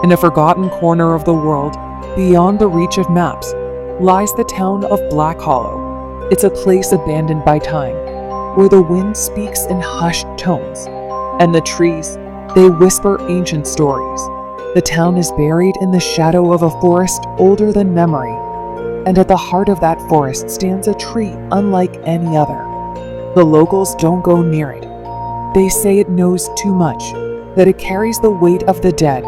In a forgotten corner of the world, beyond the reach of maps, lies the town of Black Hollow. It's a place abandoned by time, where the wind speaks in hushed tones, and the trees, they whisper ancient stories. The town is buried in the shadow of a forest older than memory, and at the heart of that forest stands a tree unlike any other. The locals don't go near it. They say it knows too much, that it carries the weight of the dead,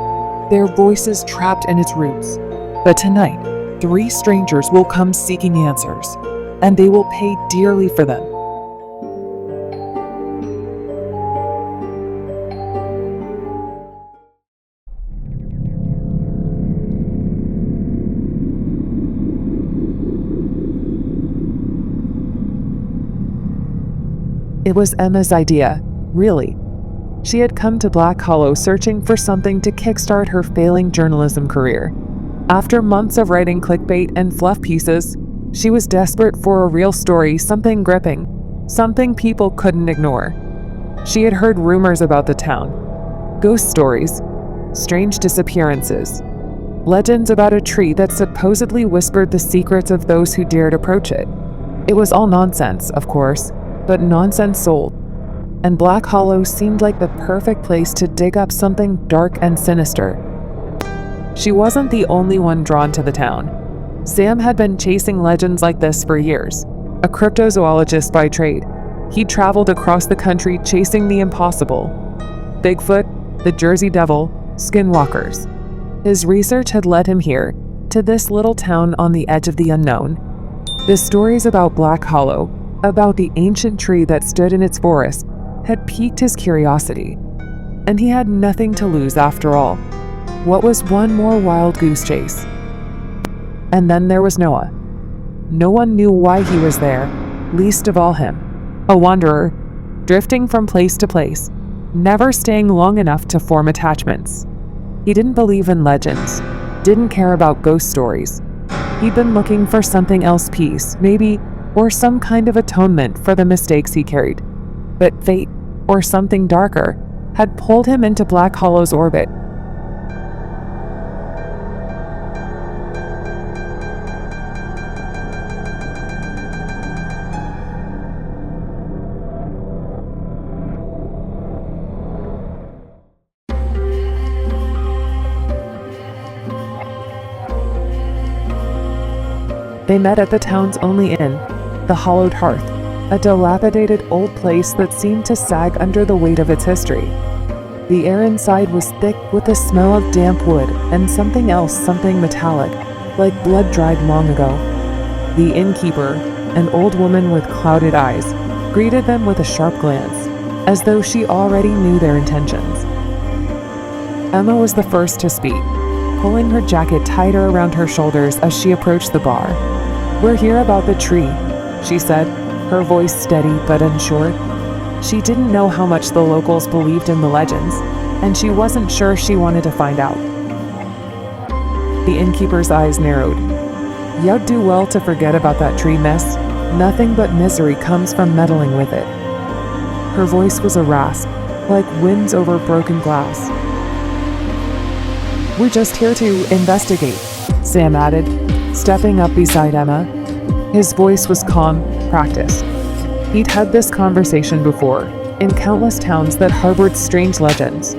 their voices trapped in its roots. But tonight, 3 strangers will come seeking answers, and they will pay dearly for them. It was Emma's idea, really. She had come to Black Hollow searching for something to kickstart her failing journalism career. After months of writing clickbait and fluff pieces, she was desperate for a real story, something gripping, something people couldn't ignore. She had heard rumors about the town, ghost stories, strange disappearances, legends about a tree that supposedly whispered the secrets of those who dared approach it. It was all nonsense, of course, but nonsense sold. And Black Hollow seemed like the perfect place to dig up something dark and sinister. She wasn't the only one drawn to the town. Sam had been chasing legends like this for years. A cryptozoologist by trade, he traveled across the country chasing the impossible. Bigfoot, the Jersey Devil, skinwalkers. His research had led him here, to this little town on the edge of the unknown. The stories about Black Hollow, about the ancient tree that stood in its forest, had piqued his curiosity, and he had nothing to lose after all. What was one more wild goose chase? And then there was Noah. No one knew why he was there, least of all him. A wanderer, drifting from place to place, never staying long enough to form attachments. He didn't believe in legends, didn't care about ghost stories. He'd been looking for something else, peace, maybe, or some kind of atonement for the mistakes he carried. But fate, or something darker, had pulled him into Black Hollow's orbit. They met at the town's only inn, the Hollowed Hearth, a dilapidated old place that seemed to sag under the weight of its history. The air inside was thick with the smell of damp wood and something else, something metallic, like blood dried long ago. The innkeeper, an old woman with clouded eyes, greeted them with a sharp glance, as though she already knew their intentions. Emma was the first to speak, pulling her jacket tighter around her shoulders as she approached the bar. "We're here about the tree," she said, her voice steady but unsure. She didn't know how much the locals believed in the legends, and she wasn't sure she wanted to find out. The innkeeper's eyes narrowed. "You'd do well to forget about that tree, miss. Nothing but misery comes from meddling with it." Her voice was a rasp, like winds over broken glass. "We're just here to investigate," Sam added, stepping up beside Emma. His voice was calm, practiced. He'd had this conversation before, in countless towns that harbored strange legends.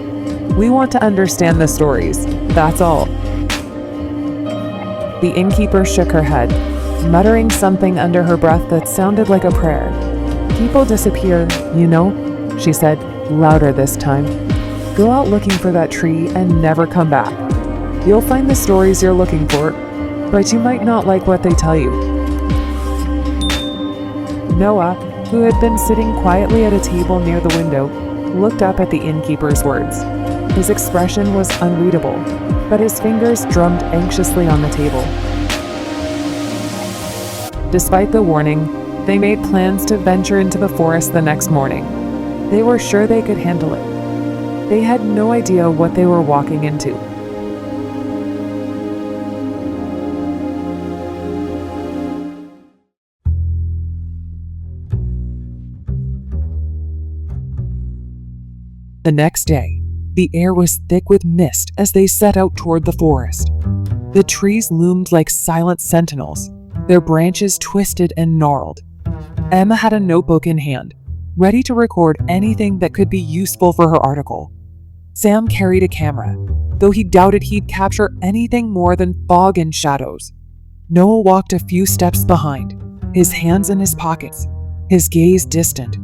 "We want to understand the stories, that's all." The innkeeper shook her head, muttering something under her breath that sounded like a prayer. "People disappear, you know," she said, louder this time. "Go out looking for that tree and never come back. You'll find the stories you're looking for, but you might not like what they tell you." Noah, who had been sitting quietly at a table near the window, looked up at the innkeeper's words. His expression was unreadable, but his fingers drummed anxiously on the table. Despite the warning, they made plans to venture into the forest the next morning. They were sure they could handle it. They had no idea what they were walking into. The next day, The air was thick with mist as they set out toward the forest. The trees loomed like silent sentinels, their branches twisted and gnarled. Emma had a notebook in hand, ready to record anything that could be useful for her article. Sam carried a camera, though he doubted he'd capture anything more than fog and shadows. Noah walked a few steps behind, his hands in his pockets, his gaze distant.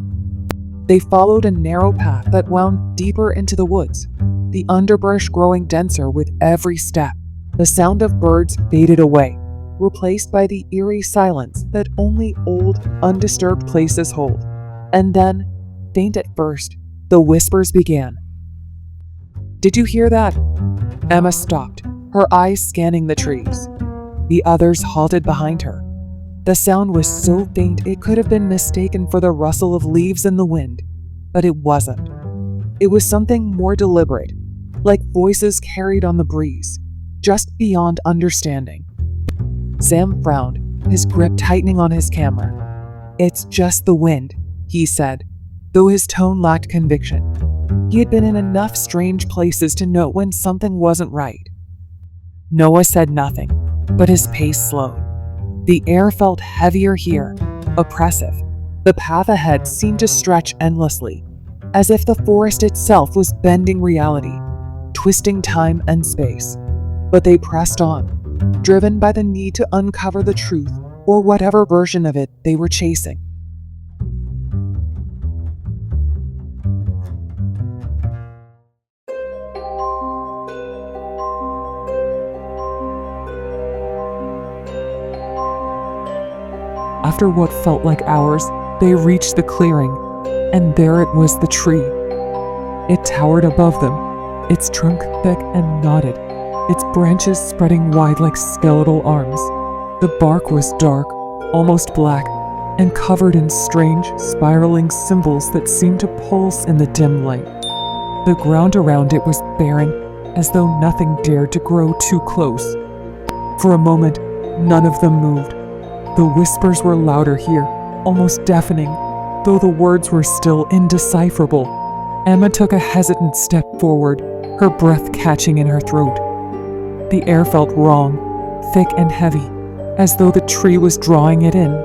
They followed a narrow path that wound deeper into the woods, the underbrush growing denser with every step. The sound of birds faded away, replaced by the eerie silence that only old, undisturbed places hold. And then, faint at first, the whispers began. "Did you hear that?" Emma stopped, her eyes scanning the trees. The others halted behind her. The sound was so faint it could have been mistaken for the rustle of leaves in the wind, but it wasn't. It was something more deliberate, like voices carried on the breeze, just beyond understanding. Sam frowned, his grip tightening on his camera. "It's just the wind," he said, though his tone lacked conviction. He had been in enough strange places to know when something wasn't right. Noah said nothing, but his pace slowed. The air felt heavier here, oppressive. The path ahead seemed to stretch endlessly, as if the forest itself was bending reality, twisting time and space. But they pressed on, driven by the need to uncover the truth or whatever version of it they were chasing. After what felt like hours, they reached the clearing, and there it was, the tree. It towered above them, its trunk thick and knotted, its branches spreading wide like skeletal arms. The bark was dark, almost black, and covered in strange, spiraling symbols that seemed to pulse in the dim light. The ground around it was barren, as though nothing dared to grow too close. For a moment, none of them moved. The whispers were louder here, almost deafening, though the words were still indecipherable. Emma took a hesitant step forward, her breath catching in her throat. The air felt wrong, thick and heavy, as though the tree was drawing it in,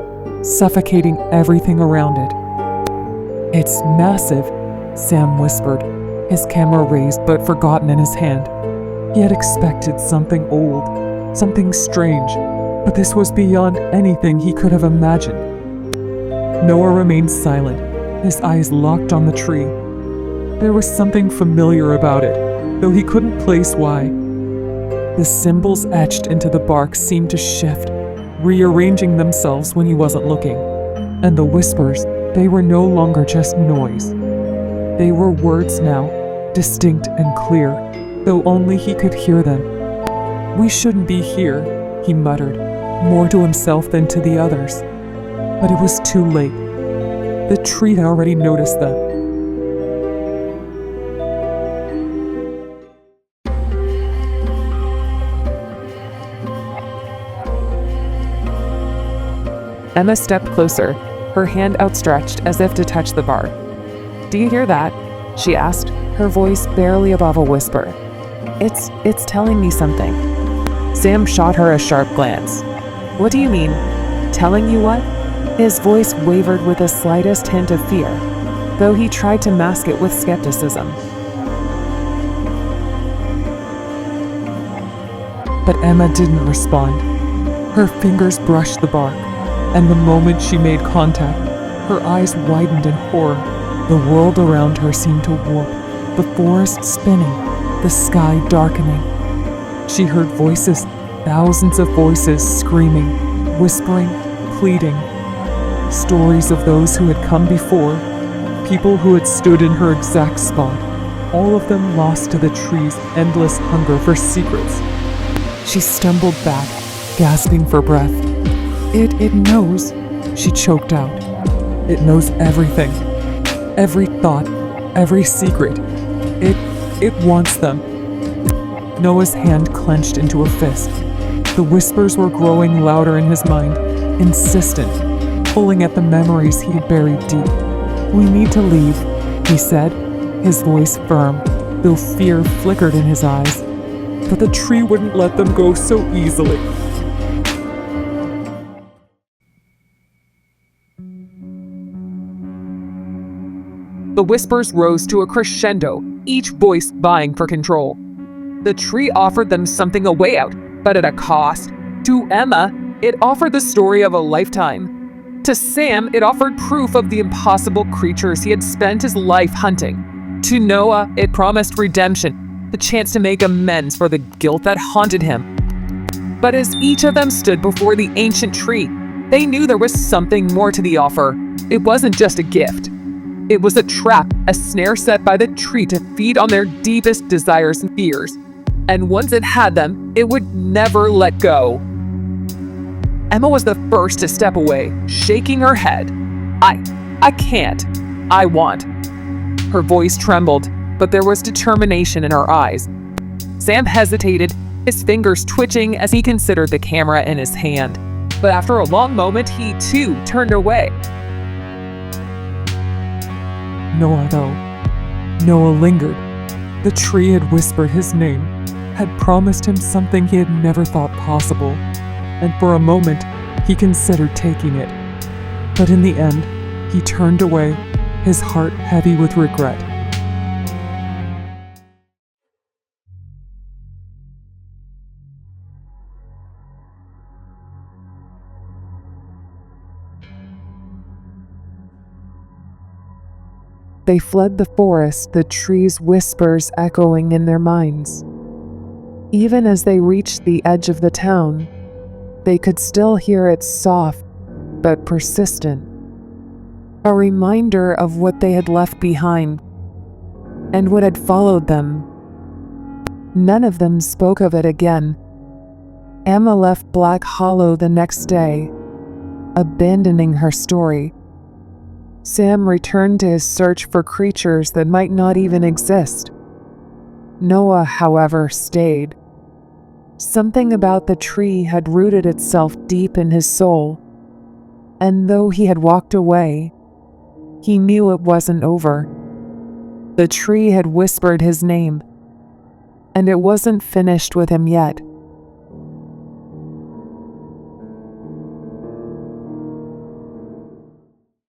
suffocating everything around it. "It's massive," Sam whispered, his camera raised but forgotten in his hand. He had expected something old, something strange, but this was beyond anything he could have imagined. Noah remained silent, his eyes locked on the tree. There was something familiar about it, though he couldn't place why. The symbols etched into the bark seemed to shift, rearranging themselves when he wasn't looking. And the whispers, they were no longer just noise. They were words now, distinct and clear, though only he could hear them. "We shouldn't be here," he muttered, more to himself than to the others. But it was too late. The tree had already noticed them. Emma stepped closer, her hand outstretched as if to touch the bark. "Do you hear that?" she asked, her voice barely above a whisper. It's telling me something." Sam shot her a sharp glance. "What do you mean? Telling you what?" His voice wavered with the slightest hint of fear, though he tried to mask it with skepticism. But Emma didn't respond. Her fingers brushed the bark, and the moment she made contact, her eyes widened in horror. The world around her seemed to warp, the forest spinning, the sky darkening. She heard voices, thousands of voices screaming, whispering, pleading. Stories of those who had come before, people who had stood in her exact spot, all of them lost to the tree's endless hunger for secrets. She stumbled back, gasping for breath. It knows," she choked out. "It knows everything. Every thought, every secret. It wants them." Noah's hand clenched into a fist. The whispers were growing louder in his mind, insistent, pulling at the memories he had buried deep. "We need to leave," he said, his voice firm, though fear flickered in his eyes. But the tree wouldn't let them go so easily. The whispers rose to a crescendo, each voice vying for control. The tree offered them something a way out, but at a cost. To Emma, it offered the story of a lifetime. To Sam, it offered proof of the impossible creatures he had spent his life hunting. To Noah, it promised redemption, the chance to make amends for the guilt that haunted him. But as each of them stood before the ancient tree, they knew there was something more to the offer. It wasn't just a gift. It was a trap, a snare set by the tree to feed on their deepest desires and fears. And once it had them, it would never let go. Emma was the first to step away, shaking her head. I can't. I want. Her voice trembled, but there was determination in her eyes. Sam hesitated, his fingers twitching as he considered the camera in his hand. But after a long moment, he too turned away. Noah, though. Noah lingered. The tree had whispered his name, had promised him something he had never thought possible, and for a moment, he considered taking it. But in the end, he turned away, his heart heavy with regret. They fled the forest, the tree's whispers echoing in their minds. Even as they reached the edge of the town, they could still hear its soft but persistent, a reminder of what they had left behind and what had followed them. None of them spoke of it again. Emma left Black Hollow the next day, abandoning her story. Sam returned to his search for creatures that might not even exist. Noah, however, stayed. Something about the tree had rooted itself deep in his soul, and though he had walked away, he knew it wasn't over. The tree had whispered his name, and it wasn't finished with him yet.